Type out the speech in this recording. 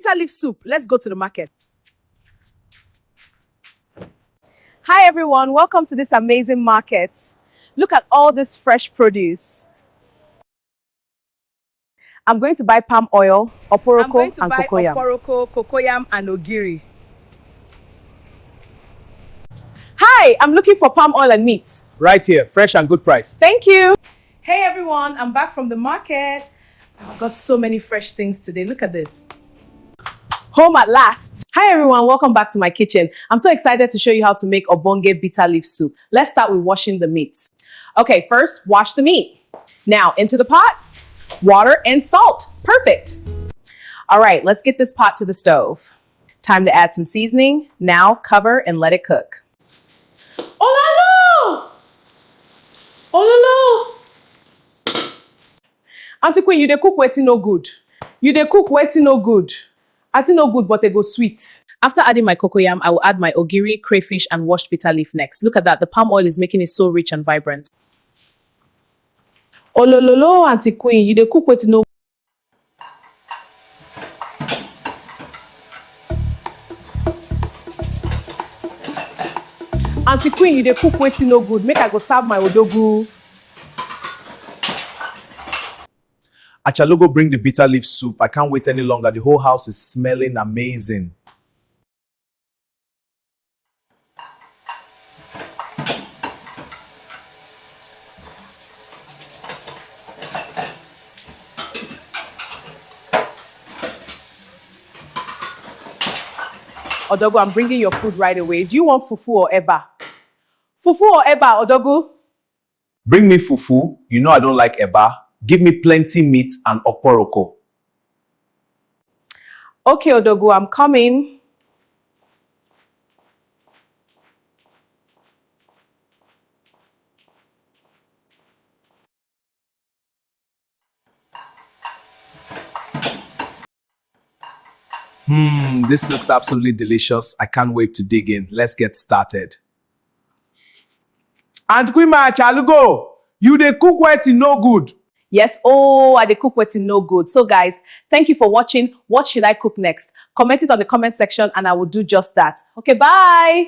bitter leaf soup. Let's go to the market. Hi everyone, welcome to this amazing market. Look at all this fresh produce. I'm going to buy palm oil, oporoko, and cocoyam. Cocoyam, and ogiri. Hi, I'm looking for palm oil and meat. Right here, fresh and good price. Thank you. Hey everyone, I'm back from the market. I've got so many fresh things today. Look at this. Home at last. Hi everyone, welcome back to my kitchen. I'm so excited to show you how to make Ogbonge bitter leaf soup. Let's start with washing the meat. Okay, first, wash the meat. Now, into the pot, water and salt. Perfect. All right, let's get this pot to the stove. Time to add some seasoning. Now, cover and let it cook. Oh la la! Oh la la! Auntie Queen, you dey cook wetin no good. You dey cook wetin no good. Auntie no good, but they go sweet. After adding my cocoyam, I will add my ogiri, crayfish, and washed bitter leaf next. Look at that, the palm oil is making it so rich and vibrant. Oh lo lo lo, Auntie Queen, you dey cook wetin no. Auntie Queen, you dey cook wetin no good. Make I go serve my odogu. Achalogo, bring the bitter leaf soup. I can't wait any longer. The whole house is smelling amazing. Odogu, I'm bringing your food right away. Do you want fufu or eba? Fufu or eba, Odogu? Bring me fufu. You know I don't like eba. Give me plenty meat and oporoko. Okay, Odogu, I'm coming. This looks absolutely delicious. I can't wait to dig in. Let's get started. Aunt Kwima Achalogo, you dey cook wetin no good. Yes, I dey cook wetin no good. So guys, thank you for watching. What should I cook next? Comment it on the comment section and I will do just that. Okay, bye.